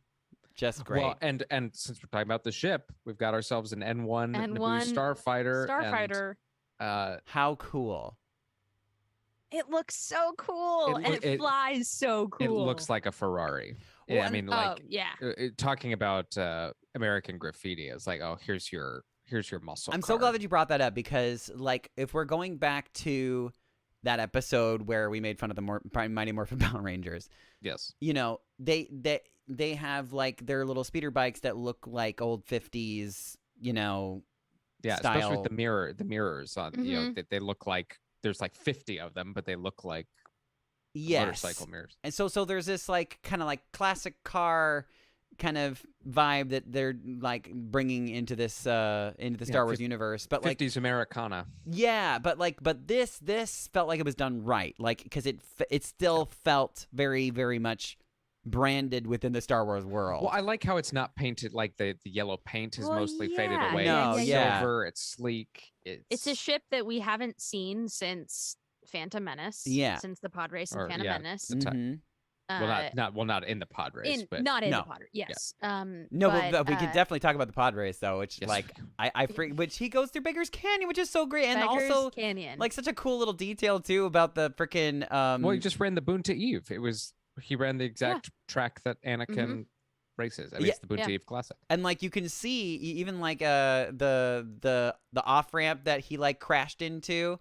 Just great. Well, and since we're talking about the ship, we've got ourselves an N1 Naboo N1 starfighter. Starfighter. And, How cool. It looks so cool, and it flies so cool. it looks like a Ferrari. Well, Yeah, I and- mean, like yeah. talking about American graffiti, it's like, oh, here's your muscle. I'm so car. glad that you brought that up because, like, if we're going back to that episode where we made fun of the Mighty Morphin Power Rangers, Yes. They have like their little speeder bikes that look like old 50s, Yeah, style. especially with the mirrors on. They look like there's like 50 of them, but they look like motorcycle mirrors. And so there's this like kind of like classic car kind of vibe that they're like bringing into the Star Wars universe, but like 50s Americana. yeah, but this felt like it was done right, like because it still felt very, very much branded within the Star Wars world. Well, I like how it's not painted like the yellow paint is Well, mostly faded yeah, away. No, It's yeah. silver. It's sleek. It's a ship that we haven't seen since Phantom Menace. Yeah. Since the pod race in Or, Phantom yeah, Menace. the Mhm. not in the pod race, but not in No. the pod. Yes. No, but we could definitely talk about the pod race though, which Yes. like which he goes through Beggar's Canyon, which is so great, and Beggar's also Canyon. like such a cool little detail too about the freaking well, he just ran the Boonta Eve. He ran the exact track that Anakin Mm-hmm. races. I mean, Yeah. it's the Boonta Eve Classic. and like you can see even like the off ramp that he like crashed into,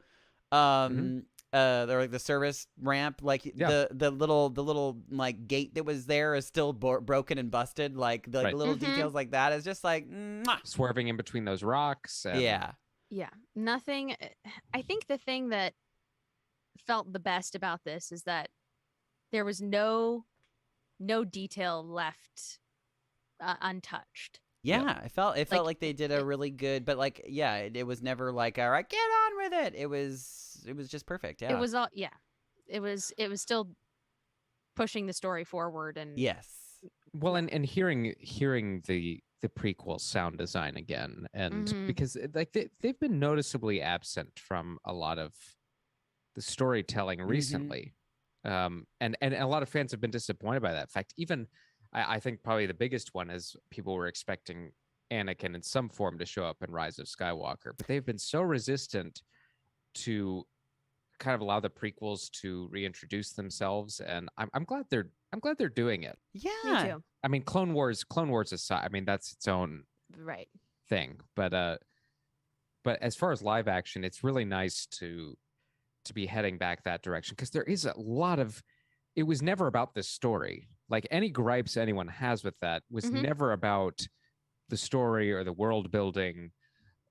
like the service ramp, like Yeah. the little like gate that was there is still broken and busted. Like the Right. little Mhm. details like that is just like mwah. Swerving in between those rocks. And Yeah. Yeah. Nothing. I think the thing that felt the best about this is that there was no detail left untouched. Yeah, it felt Like, like they did a really good, but like yeah, it was never like all right, get on with it. It was just perfect. Yeah, It was all. Yeah. It was still pushing the story forward and yes, Well, and hearing the prequel sound design again, and Mhm. because like they've been noticeably absent from a lot of the storytelling recently, and a lot of fans have been disappointed by that. In fact, even I think probably the biggest one is people were expecting Anakin in some form to show up in Rise of Skywalker, but they've been so resistant to kind of allow the prequels to reintroduce themselves, and I'm glad they're doing it. me yeah. too. I mean, Clone Wars aside, I mean that's its own Right. thing, but as far as live action, it's really nice to be heading back that direction because there is a lot of. It was never about the story. Like any gripes anyone has with that was Mhm. never about the story or the world building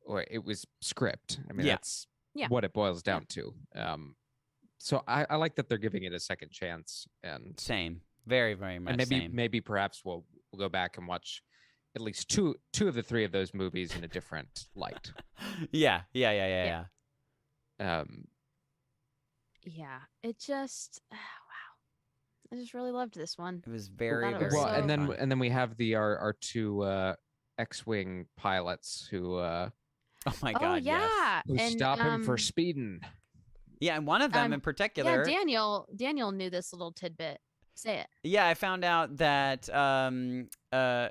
or it was script. I mean, Yeah. that's Yeah. what it boils down to. So I like that they're giving it a second chance, and Same. Very, very much and same. maybe perhaps we'll go back and watch at least two of the three of those movies in a different light. Yeah. Yeah, it just wow. I just really loved this one. It was very, thought it very was Well, so and then fun. and then we have our two X-wing pilots who Oh my Oh god, yes. yeah, who and stop him for speeding. Yeah, and one of them in particular. Yeah, Daniel knew this little tidbit. Say it. Yeah, I found out that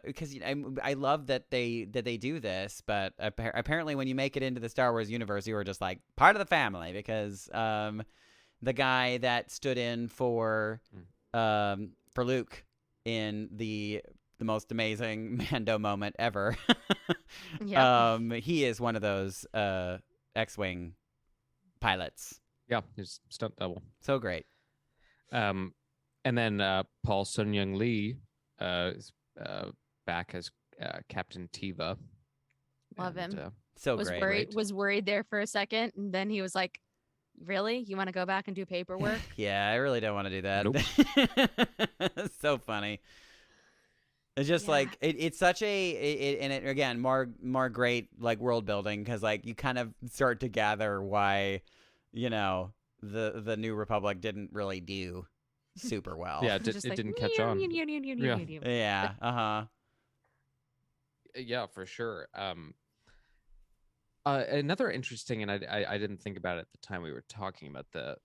because I love that they do this, but apparently when you make it into the Star Wars universe, you are just like part of the family because the guy that stood in for Luke in the most amazing Mando moment ever, Yeah. he is one of those X-wing pilots. Yeah, his stunt double. So great. And then Paul Sun Young Lee is back as Captain Teva. Love him. So was great. worried there for a second, and then he was like, "Really? You want to go back and do paperwork?" Yeah, I really don't want to do that. Nope. So funny. It's just Yeah. like it's such and it again more great like world building because like you kind of start to gather why the New Republic didn't really do super well. Yeah, Just it like, didn't catch on. Yeah. Yeah. Yeah, for sure. Another interesting, and I didn't think about it at the time we were talking about the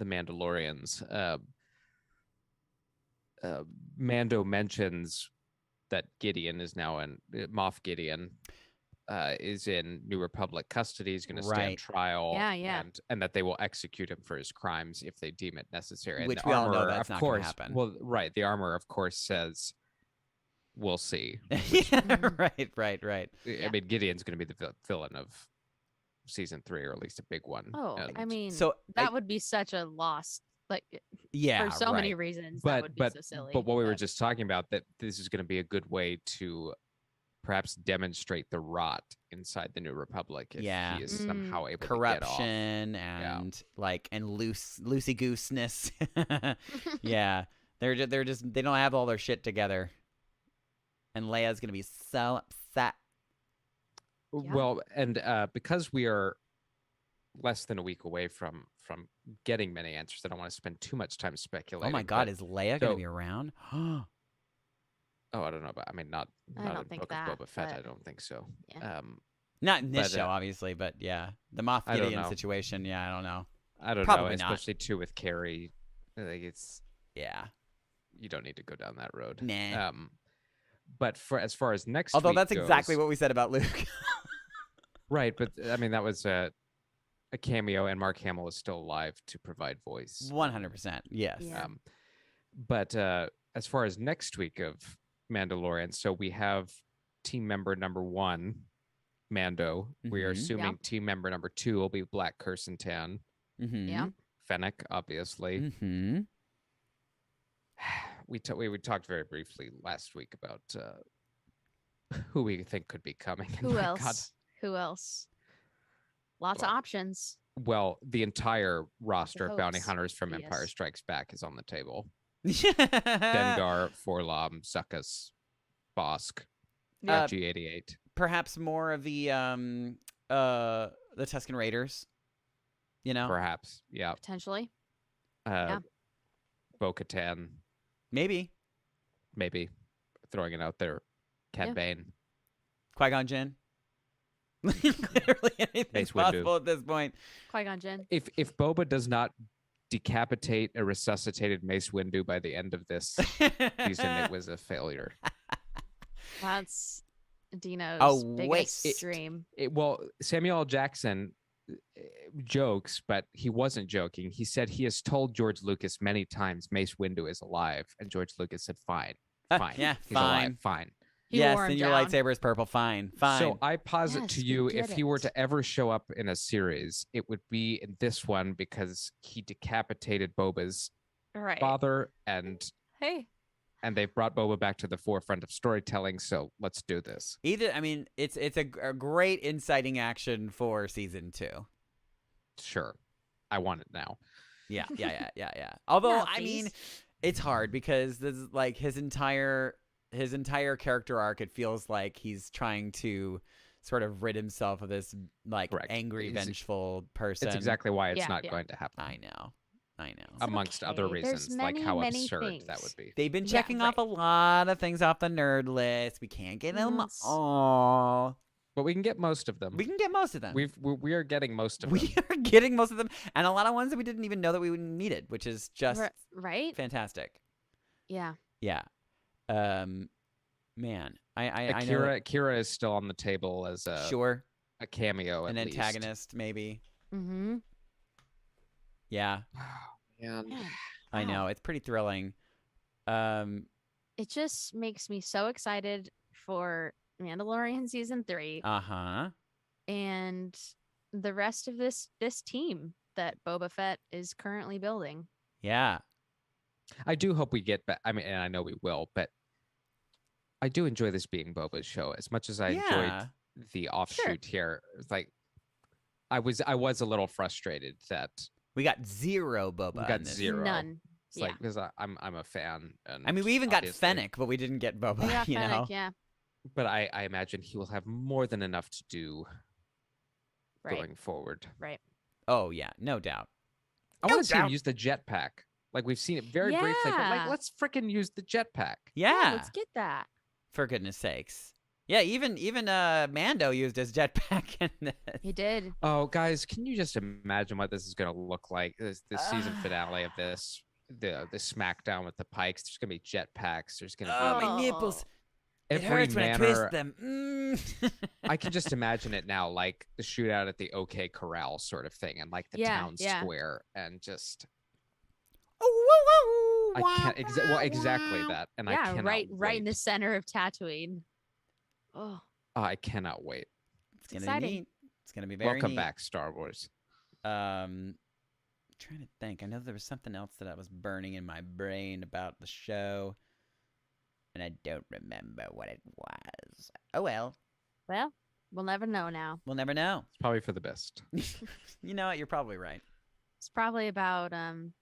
Mandalorians. Mando mentions that Gideon is now in Moff Gideon is in New Republic custody. He's going to stand Right. trial. Yeah. And that they will execute him for his crimes if they deem it necessary. Which and the we all know armor, that's of not gonna course, happen. Well, right. The armor, of course, says we'll see. Right. Yeah. I mean, Gideon's going to be the villain of season 3, or at least a big one. Oh, I And- mean, So that would be such a loss. Like yeah, for so right. many reasons, that would be but so silly. but what we were just talking about, that this is going to be a good way to perhaps demonstrate the rot inside the New Republic if Yeah. he is somehow able to get off. corruption and like and loosey gooseness. Yeah, they're just they don't have all their shit together, and Leia's gonna be so upset. Yeah. Well, and because we are less than a week away from getting many answers, I don't want to spend too much time speculating. Oh my god, but- is Leia gonna so- be around? oh, I don't know, but I mean, not I in don't think Book that, of Boba Fett. I but- don't think so. Yeah. Not in this But, show, obviously, but yeah, the Moff I don't Gideon know. situation. Yeah, I don't know. I don't Probably know, not. especially too with Carrie. I think it's Yeah, you don't need to go down that road. nah. But as far as next, Although week that's exactly goes- what we said about Luke. right. But I mean, that was a cameo, and Mark Hamill is still alive to provide voice. 100%. Yes. Yeah. But as far as next week of Mandalorian, so we have team member number 1, Mando. We are Mhm. assuming team member number 2 will be Black Krrsantan, Mm-hmm. Yeah. Fennec, obviously. Mm-hmm. We talked very briefly last week about who we think could be coming. and Who my else? God, Who else? Lots of Well, options. well, the entire roster of bounty hopes. hunters from Empire Yes. Strikes Back is on the table. Dengar. Dengar, Forlom, Zuckuss, Bosk, Yeah. G88. Perhaps more of the Tusken Raiders. You know, Perhaps. Yeah. Potentially. Yeah. Bo-Katan, maybe maybe. Throwing it out there. Cad Yeah. Bane. Qui-Gon Jinn. Literally anything's Mace Windu. possible at this point. Qui-Gon Jinn. If Boba does not decapitate a resuscitated Mace Windu by the end of this season, it was a failure. That's Dino's Oh, biggest wait. dream. Well, Samuel L. Jackson jokes, but he wasn't joking. He said he has told George Lucas many times Mace Windu is alive, and George Lucas said, "Fine, fine, Yeah, he's alive, fine. fine." He Yes, wore him and your down. lightsaber is purple. Fine. So I posit Yes, to we you, did if he were it. to ever show up in a series, it would be in this one because he decapitated Boba's Right. father, and Hey, and they've brought Boba back to the forefront of storytelling. So let's do this. It's a great inciting action for season 2. Sure, I want it now. Yeah. Although Now, I mean, please. it's hard because this is like his entire character arc. It feels like he's trying to sort of rid himself of this like Correct. angry, It's- vengeful person. It's exactly why it's Yeah, not yeah. going to happen. I know. Amongst other okay. There's reasons, like many, how many absurd that things. would be. They've been Yeah, checking off a lot of things off the nerd list. We can't get them Yes. all. But we can get most of them. We can get most of them. We are getting most of them. We are getting most of them, and a lot of ones that we didn't even know that we needed, which is just Right? fantastic. Yeah. Yeah. Man, I know. Kira is still on the table as a Sure, cameo. an at least. antagonist maybe. Mm-hmm. Yeah, Man. I know. It's pretty thrilling. It just makes me so excited for Mandalorian season 3 Uh-huh. and the rest of this team that Boba Fett is currently building. Yeah. I do hope we get back. I mean, and I know we will, but I do enjoy this being Boba's show as much as I Yeah. enjoyed the offshoot here. It's like I was a little frustrated that We got zero Boba. We got in this. zero. None. it's Yeah. like because I'm a fan. And I mean, we even got obviously- Fennec, but we didn't get Boba. We got you know. Fennec, yeah. But I imagine he will have more than enough to do Right. going forward. Right. Oh yeah, no doubt. I No want to see him doubt. use the jetpack. Like we've seen it very briefly, but like Yeah. let's freaking use the jetpack. Yeah. Let's get that. For goodness sakes. Yeah, even Mando used his jetpack in this. He did. Oh, guys, can you just imagine what this is going to look like? This season Ah. finale of this, the SmackDown with the Pikes. There's going to be jetpacks. There's going to Oh, be my nipples. It every hurts when I manner. twist them. Mm. I can just imagine it now, like the shootout at the OK Corral sort of thing, and like the Yeah, town yeah. square, and just Ooh, I can't exactly that, and I Yeah, cannot right in the wait. center of Tatooine. Oh, Oh, I cannot wait. It's gonna exciting. be neat. It's gonna be very Welcome neat. back, Star Wars. Trying to think. I know there was something else that I was burning in my brain about the show, and I don't remember what it was. Oh well, well, we'll never know now. we'll never know. It's probably for the best. You know what? You're probably right. It's probably about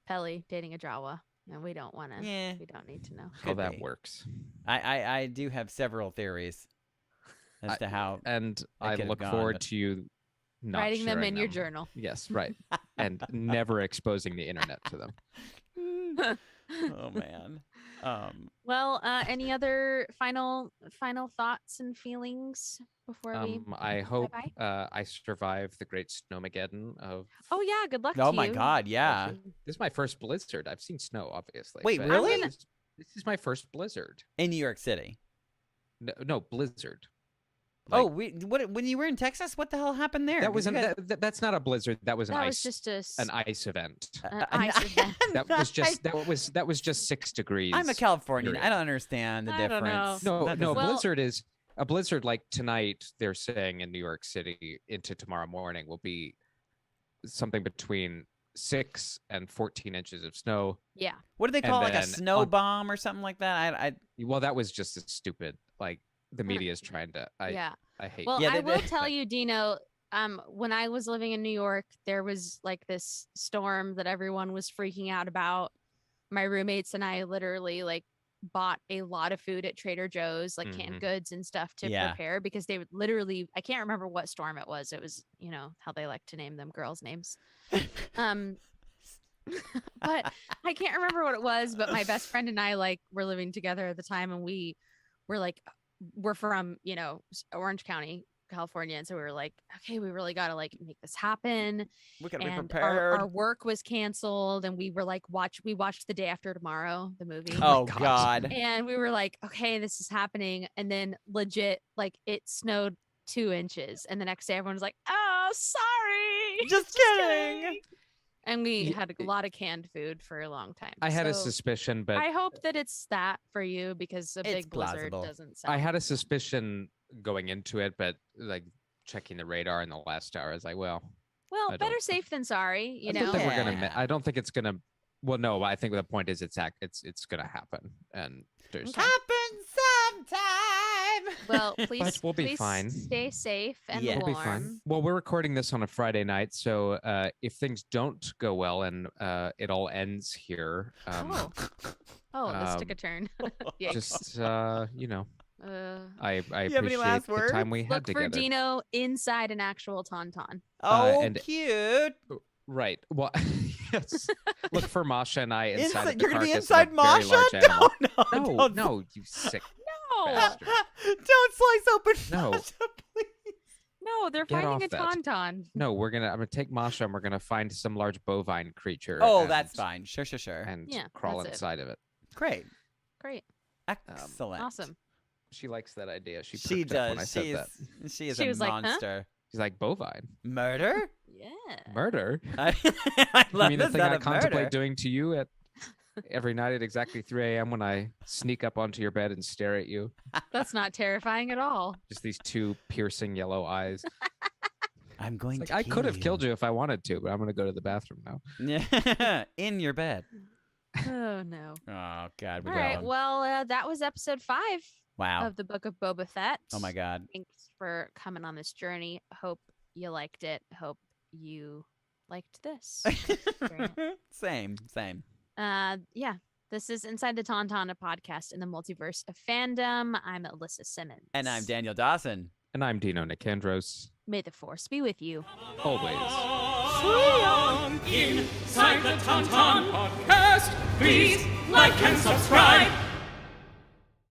Peli dating a Jawa, and we don't want to. Yeah. We don't need to know. How Could that be. works. I do have several theories as to how. And I I could have look gone, forward but- to you not Writing them sharing in your journal. Yes, right. And never exposing the internet to them. Oh man. Well, any other final thoughts and feelings before we? I hope bye-bye? I survive the great snowmageddon of. Oh yeah, good luck. Oh to my you. God! Yeah. This is my first blizzard. I've seen snow, obviously. Wait, but really? This is my first blizzard. In New York City. No, blizzard. Oh, Like, when you were in Texas, what the hell happened there? that was 'Cause an, you guys- that's not a blizzard. That was an That ice was just an ice event. an ice event. That was just that was just 6 degrees. I'm a Californian. period. I don't understand the I don't difference. know. No, That no, doesn't- Well- blizzard is a blizzard like tonight. They're saying in New York City into tomorrow morning will be something between 6 and 14 inches of snow. Yeah. What do they And call it? Like a then snow on- bomb or something like that? I Well, that was just as stupid. Like the media is trying to. Yeah. I hate. Well, Yeah, I they- will tell you, Dino. When I was living in New York, there was like this storm that everyone was freaking out about. My roommates and I literally like bought a lot of food at Trader Joe's, like canned Mhm. goods and stuff to Yeah. prepare because they would literally. I can't remember what storm it was. It was, you know, how they like to name them girls' names. But I can't remember what it was. But my best friend and I like were living together at the time, and we were like, we're from, you know, Orange County, California, and so we were like, okay, we really got to like make this happen. we gotta be And prepared. our work was canceled, and we were like, we watched The Day After Tomorrow, the movie. Oh gosh. God. And we were like, okay, this is happening. And then legit, like it snowed 2 inches. And the next day everyone was like, oh, sorry. Just kidding. And we Ye- had a lot of canned food for a long time. I had a So suspicion, but I hope that it's that for you because a It's big blizzard plausible. doesn't sound. I had a suspicion going into it, but like checking the radar in the last hour, I was like, well, well, I better don't- safe than sorry, you I know? don't think we're gonna. Yeah. I don't think it's gonna Well, no, I think the point is it's gonna happen, and there's Okay. Happen sometime. Well, please, we'll be please fine. stay safe and Yeah. we'll be warm. fine. Well, we're recording this on a Friday night, so if things don't go well and it all ends here, This took a turn. Yikes. just you know, I You have any appreciate last the words? time we had Look for together. Dino inside an actual tauntaun. Oh, and- cute. Right. Well, yes. Look for Masha and I inside. of the You're gonna be carcass inside of a very Masha? large animal. No, No, don't, no, you sick No, bastard. don't slice open No. Masha, please. no, they're Get fighting off a that. tauntaun. No, I'm gonna take Masha and we're gonna find some large bovine creature. Oh, and, that's fine. Sure. And Yeah, crawl that's it. inside of it. Great. Great, Excellent. awesome. She likes that idea. She She perked up when I does. said She that. is. She is She a was like, huh? monster. She's like bovine Murder? Yeah. murder. I You love mean the this thing I out of contemplate murder. doing to you at every night at exactly 3 a.m. when I sneak up onto your bed and stare at you? That's not terrifying at all. Just these two piercing yellow eyes. I'm going Like to I could have killed you if I wanted to, but I'm gonna go to the bathroom now. Yeah. In your bed. Oh no. Oh God, we All got right. him. Well, that was episode 5 Wow. of the Book of Boba Fett. Oh my God. Thanks for coming on this journey. Hope you liked it. Hope you liked this. Same. Yeah. This is Inside the Tauntaun, a podcast in the multiverse of fandom. I'm Alyssa Simmons. And I'm Daniel Dawson. And I'm Dino Nicandros. May the force be with you. Always. Inside the Tauntaun podcast. Please like and subscribe.